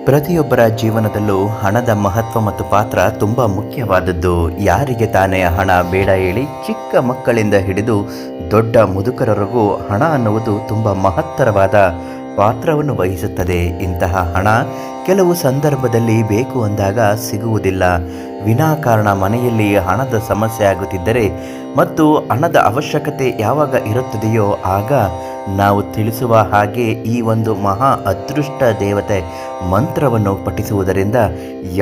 ಪ್ರತಿಯೊಬ್ಬರ ಜೀವನದಲ್ಲೂ ಹಣದ ಮಹತ್ವ ಮತ್ತು ಪಾತ್ರ ತುಂಬ ಮುಖ್ಯವಾದದ್ದು. ಯಾರಿಗೆ ತಾನೇ ಹಣ ಬೇಡ ಹೇಳಿ? ಚಿಕ್ಕ ಮಕ್ಕಳಿಂದ ಹಿಡಿದು ದೊಡ್ಡ ಮುದುಕರವರೆಗೂ ಹಣ ಅನ್ನುವುದು ತುಂಬ ಮಹತ್ತರವಾದ ಪಾತ್ರವನ್ನು ವಹಿಸುತ್ತದೆ. ಇಂತಹ ಹಣ ಕೆಲವು ಸಂದರ್ಭದಲ್ಲಿ ಬೇಕು ಅಂದಾಗ ಸಿಗುವುದಿಲ್ಲ. ವಿನಾಕಾರಣ ಮನೆಯಲ್ಲಿ ಹಣದ ಸಮಸ್ಯೆ ಆಗುತ್ತಿದ್ದರೆ ಮತ್ತು ಹಣದ ಅವಶ್ಯಕತೆ ಯಾವಾಗ ಇರುತ್ತದೆಯೋ ಆಗ ನಾವು ತಿಳಿಸುವ ಹಾಗೆ ಈ ಒಂದು ಮಹಾ ಅದೃಷ್ಟ ದೇವತೆ ಮಂತ್ರವನ್ನು ಪಠಿಸುವುದರಿಂದ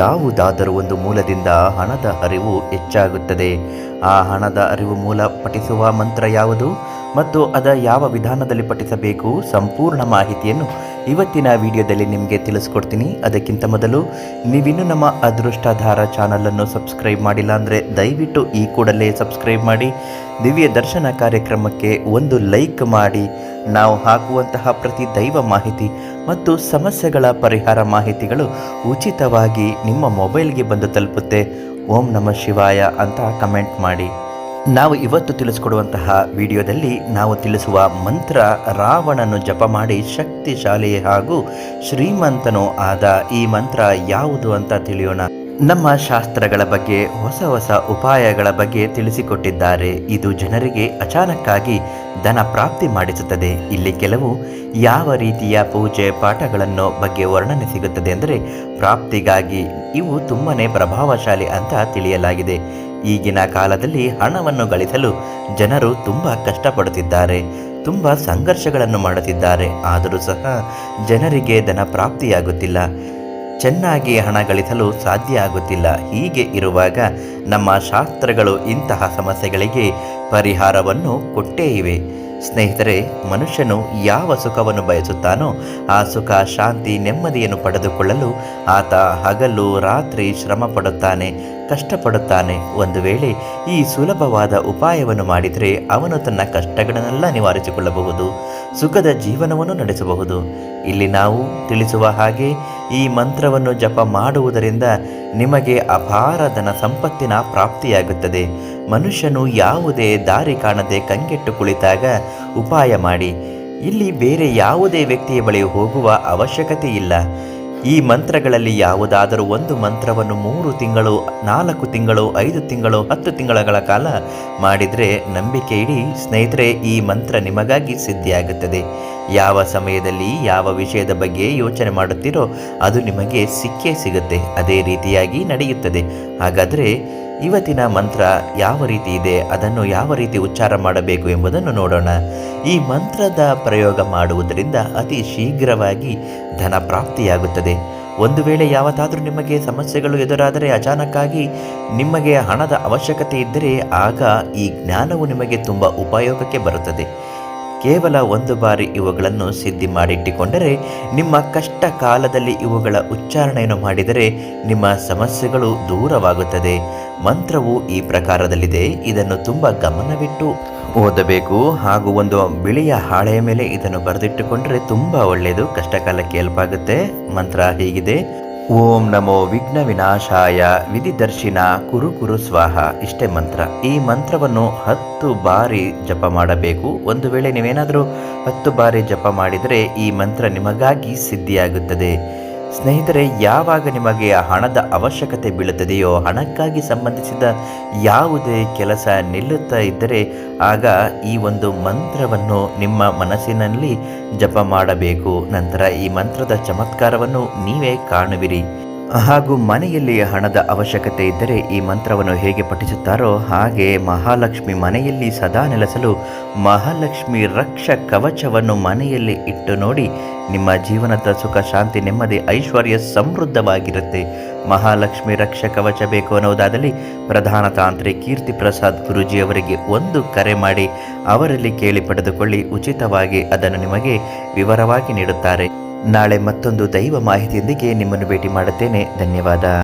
ಯಾವುದಾದರೂ ಒಂದು ಮೂಲದಿಂದ ಹಣದ ಅರಿವು ಹೆಚ್ಚಾಗುತ್ತದೆ. ಆ ಹಣದ ಅರಿವು ಮೂಲ ಪಠಿಸುವ ಮಂತ್ರ ಯಾವುದು ಮತ್ತು ಯಾವ ವಿಧಾನದಲ್ಲಿ ಪಠಿಸಬೇಕು ಸಂಪೂರ್ಣ ಮಾಹಿತಿಯನ್ನು ಇವತ್ತಿನ ವಿಡಿಯೋದಲ್ಲಿ ನಿಮಗೆ ತಿಳಿಸ್ಕೊಡ್ತೀನಿ. ಅದಕ್ಕಿಂತ ಮೊದಲು ನೀವಿನ್ನೂ ನಮ್ಮ ಅದೃಷ್ಟಧಾರ ಚಾನಲನ್ನು ಸಬ್ಸ್ಕ್ರೈಬ್ ಮಾಡಿಲ್ಲ ಅಂದರೆ ದಯವಿಟ್ಟು ಈ ಕೂಡಲೇ ಸಬ್ಸ್ಕ್ರೈಬ್ ಮಾಡಿ, ದಿವ್ಯ ದರ್ಶನ ಕಾರ್ಯಕ್ರಮಕ್ಕೆ ಒಂದು ಲೈಕ್ ಮಾಡಿ. ನಾವು ಹಾಕುವಂತಹ ಪ್ರತಿ ದೈವ ಮಾಹಿತಿ ಮತ್ತು ಸಮಸ್ಯೆಗಳ ಪರಿಹಾರ ಮಾಹಿತಿಗಳು ಉಚಿತವಾಗಿ ನಿಮ್ಮ ಮೊಬೈಲ್ಗೆ ಬಂದು ತಲುಪುತ್ತೆ. ಓಂ ನಮಃ ಶಿವಾಯ ಅಂತ ಕಮೆಂಟ್ ಮಾಡಿ. ನಾವು ಇವತ್ತು ತಿಳಿಸ್ಕೊಡುವಂತಹ ವಿಡಿಯೋದಲ್ಲಿ ನಾವು ತಿಳಿಸುವ ಮಂತ್ರ ರಾವಣನು ಜಪ ಮಾಡಿ ಶಕ್ತಿಶಾಲಿ ಹಾಗೂ ಶ್ರೀಮಂತನೂ ಆದ ಈ ಮಂತ್ರ ಯಾವುದು ಅಂತ ತಿಳಿಯೋಣ. ನಮ್ಮ ಶಾಸ್ತ್ರಗಳ ಬಗ್ಗೆ ಹೊಸ ಉಪಾಯಗಳ ಬಗ್ಗೆ ತಿಳಿಸಿಕೊಟ್ಟಿದ್ದಾರೆ. ಇದು ಜನರಿಗೆ ಅಚಾನಕ್ಕಾಗಿ ಧನ ಪ್ರಾಪ್ತಿ ಮಾಡಿಸುತ್ತದೆ. ಇಲ್ಲಿ ಕೆಲವು ಯಾವ ರೀತಿಯ ಪೂಜೆ ಪಾಠಗಳನ್ನು ಬಗ್ಗೆ ವರ್ಣನೆ ಸಿಗುತ್ತದೆ ಅಂದರೆ ಪ್ರಾಪ್ತಿಗಾಗಿ ಇವು ತುಂಬನೇ ಪ್ರಭಾವಶಾಲಿ ಅಂತ ತಿಳಿಯಲಾಗಿದೆ. ಈಗಿನ ಕಾಲದಲ್ಲಿ ಹಣವನ್ನು ಗಳಿಸಲು ಜನರು ತುಂಬ ಕಷ್ಟಪಡುತ್ತಿದ್ದಾರೆ, ತುಂಬ ಸಂಘರ್ಷಗಳನ್ನು ಮಾಡುತ್ತಿದ್ದಾರೆ. ಆದರೂ ಸಹ ಜನರಿಗೆ ಧನ ಪ್ರಾಪ್ತಿಯಾಗುತ್ತಿಲ್ಲ, ಚೆನ್ನಾಗಿ ಹಣ ಗಳಿಸಲು ಸಾಧ್ಯ ಆಗುತ್ತಿಲ್ಲ. ಹೀಗೆ ಇರುವಾಗ ನಮ್ಮ ಶಾಸ್ತ್ರಗಳು ಇಂತಹ ಸಮಸ್ಯೆಗಳಿಗೆ ಪರಿಹಾರವನ್ನು ಕೊಟ್ಟೇ ಇವೆ. ಸ್ನೇಹಿತರೆ, ಮನುಷ್ಯನು ಯಾವ ಸುಖವನ್ನು ಬಯಸುತ್ತಾನೋ ಆ ಸುಖ, ಶಾಂತಿ, ನೆಮ್ಮದಿಯನ್ನು ಪಡೆದುಕೊಳ್ಳಲು ಆತ ಹಗಲು ರಾತ್ರಿ ಶ್ರಮ ಪಡುತ್ತಾನೆ, ಕಷ್ಟಪಡುತ್ತಾನೆ. ಒಂದು ವೇಳೆ ಈ ಸುಲಭವಾದ ಉಪಾಯವನ್ನು ಮಾಡಿದರೆ ಅವನು ತನ್ನ ಕಷ್ಟಗಳನ್ನೆಲ್ಲ ನಿವಾರಿಸಿಕೊಳ್ಳಬಹುದು, ಸುಖದ ಜೀವನವನ್ನು ನಡೆಸಬಹುದು. ಇಲ್ಲಿ ನಾವು ತಿಳಿಸುವ ಹಾಗೆ ಈ ಮಂತ್ರವನ್ನು ಜಪ ಮಾಡುವುದರಿಂದ ನಿಮಗೆ ಅಪಾರ ಧನ ಸಂಪತ್ತಿನ ಪ್ರಾಪ್ತಿಯಾಗುತ್ತದೆ. ಮನುಷ್ಯನು ಯಾವುದೇ ದಾರಿ ಕಾಣದೆ ಕಂಗೆಟ್ಟು ಕುಳಿತಾಗ ಉಪಾಯ ಮಾಡಿ. ಇಲ್ಲಿ ಬೇರೆ ಯಾವುದೇ ವ್ಯಕ್ತಿಯ ಬಳಿ ಹೋಗುವ ಅವಶ್ಯಕತೆ ಇಲ್ಲ. ಈ ಮಂತ್ರಗಳಲ್ಲಿ ಯಾವುದಾದರೂ ಒಂದು ಮಂತ್ರವನ್ನು 3 ತಿಂಗಳು, 4 ತಿಂಗಳು, 5 ತಿಂಗಳು, 10 ತಿಂಗಳ ಕಾಲ ಮಾಡಿದರೆ ನಂಬಿಕೆ ಇಡಿ ಸ್ನೇಹಿತರೆ, ಈ ಮಂತ್ರ ನಿಮಗಾಗಿ ಸಿದ್ಧಿಯಾಗುತ್ತದೆ. ಯಾವ ಸಮಯದಲ್ಲಿ ಯಾವ ವಿಷಯದ ಬಗ್ಗೆ ಯೋಚನೆ ಮಾಡುತ್ತೀರೋ ಅದು ನಿಮಗೆ ಸಿಕ್ಕೇ ಸಿಗುತ್ತೆ. ಅದೇ ರೀತಿಯಾಗಿ ನಡೆಯುತ್ತದೆ. ಹಾಗಾದರೆ ಇವತ್ತಿನ ಮಂತ್ರ ಯಾವ ರೀತಿ ಇದೆ, ಅದನ್ನು ಯಾವ ರೀತಿ ಉಚ್ಚಾರ ಮಾಡಬೇಕು ಎಂಬುದನ್ನು ನೋಡೋಣ. ಈ ಮಂತ್ರದ ಪ್ರಯೋಗ ಮಾಡುವುದರಿಂದ ಅತಿ ಶೀಘ್ರವಾಗಿ ಧನ ಪ್ರಾಪ್ತಿಯಾಗುತ್ತದೆ. ಒಂದು ವೇಳೆ ಯಾವತ್ತಾದರೂ ನಿಮಗೆ ಸಮಸ್ಯೆಗಳು ಎದುರಾದರೆ, ಅಚಾನಕ್ಕಾಗಿ ನಿಮಗೆ ಹಣದ ಅವಶ್ಯಕತೆ ಇದ್ದರೆ ಆಗ ಈ ಜ್ಞಾನವು ನಿಮಗೆ ತುಂಬ ಉಪಯೋಗಕ್ಕೆ ಬರುತ್ತದೆ. ಕೇವಲ ಒಂದು ಬಾರಿ ಇವುಗಳನ್ನು ಸಿದ್ಧಿ ಮಾಡಿಟ್ಟುಕೊಂಡರೆ ನಿಮ್ಮ ಕಷ್ಟ ಕಾಲದಲ್ಲಿ ಇವುಗಳ ಉಚ್ಚಾರಣೆಯನ್ನು ಮಾಡಿದರೆ ನಿಮ್ಮ ಸಮಸ್ಯೆಗಳು ದೂರವಾಗುತ್ತದೆ. ಮಂತ್ರವು ಈ ಪ್ರಕಾರದಲ್ಲಿದೆ. ಇದನ್ನು ತುಂಬ ಗಮನವಿಟ್ಟು ಓದಬೇಕು ಹಾಗೂ ಒಂದು ಬಿಳಿಯ ಹಾಳೆಯ ಮೇಲೆ ಇದನ್ನು ಬರೆದಿಟ್ಟುಕೊಂಡ್ರೆ ತುಂಬ ಒಳ್ಳೆಯದು, ಕಷ್ಟಕಾಲಕ್ಕೆ ಹೆಲ್ಪ್ ಆಗುತ್ತೆ. ಮಂತ್ರ ಹೀಗಿದೆ: ಓಂ ನಮೋ ವಿಘ್ನ ವಿನಾಶಾಯ ವಿಧಿದರ್ಶಿನ ಕುರು ಕುರು ಸ್ವಾಹ. ಇಷ್ಟೇ ಮಂತ್ರ. ಈ ಮಂತ್ರವನ್ನು 10 ಬಾರಿ ಜಪ ಮಾಡಬೇಕು. ಒಂದು ವೇಳೆ ನೀವೇನಾದರೂ 10 ಬಾರಿ ಜಪ ಮಾಡಿದರೆ ಈ ಮಂತ್ರ ನಿಮಗಾಗಿ ಸಿದ್ಧಿಯಾಗುತ್ತದೆ. ಸ್ನೇಹಿತರೆ, ಯಾವಾಗ ನಿಮಗೆ ಹಣದ ಅವಶ್ಯಕತೆ ಬೀಳುತ್ತದೆಯೋ, ಹಣಕ್ಕಾಗಿ ಸಂಬಂಧಿಸಿದ ಯಾವುದೇ ಕೆಲಸ ನಿಲ್ಲುತ್ತಾ ಇದ್ದರೆ ಆಗ ಈ ಒಂದು ಮಂತ್ರವನ್ನು ನಿಮ್ಮ ಮನಸ್ಸಿನಲ್ಲಿ ಜಪ ಮಾಡಬೇಕು. ನಂತರ ಈ ಮಂತ್ರದ ಚಮತ್ಕಾರವನ್ನು ನೀವೇ ಕಾಣುವಿರಿ. ಹಾಗೂ ಮನೆಯಲ್ಲಿ ಹಣದ ಅವಶ್ಯಕತೆ ಇದ್ದರೆ ಈ ಮಂತ್ರವನ್ನು ಹೇಗೆ ಪಠಿಸುತ್ತಾರೋ ಹಾಗೆ ಮಹಾಲಕ್ಷ್ಮಿ ಮನೆಯಲ್ಲಿ ಸದಾ ನೆಲೆಸಲು ಮಹಾಲಕ್ಷ್ಮಿ ರಕ್ಷ ಕವಚವನ್ನು ಮನೆಯಲ್ಲಿ ಇಟ್ಟು ನೋಡಿ. ನಿಮ್ಮ ಜೀವನದ ಸುಖ, ಶಾಂತಿ, ನೆಮ್ಮದಿ, ಐಶ್ವರ್ಯ ಸಮೃದ್ಧವಾಗಿರುತ್ತೆ. ಮಹಾಲಕ್ಷ್ಮಿ ರಕ್ಷ ಕವಚ ಬೇಕು ಅನ್ನೋದಾದಲ್ಲಿ ಪ್ರಧಾನ ತಾಂತ್ರಿ ಕೀರ್ತಿ ಪ್ರಸಾದ್ ಗುರೂಜಿಯವರಿಗೆ ಒಂದು ಕರೆ ಮಾಡಿ ಅವರಲ್ಲಿ ಕೇಳಿ ಪಡೆದುಕೊಳ್ಳಿ. ಉಚಿತವಾಗಿ ಅದನ್ನು ನಿಮಗೆ ವಿವರವಾಗಿ ನೀಡುತ್ತಾರೆ. ನಾಳೆ ಮತ್ತೊಂದು ದೈವ ಮಾಹಿತಿಯೊಂದಿಗೆ ನಿಮ್ಮನ್ನು ಭೇಟಿ ಮಾಡುತ್ತೇನೆ. ಧನ್ಯವಾದ.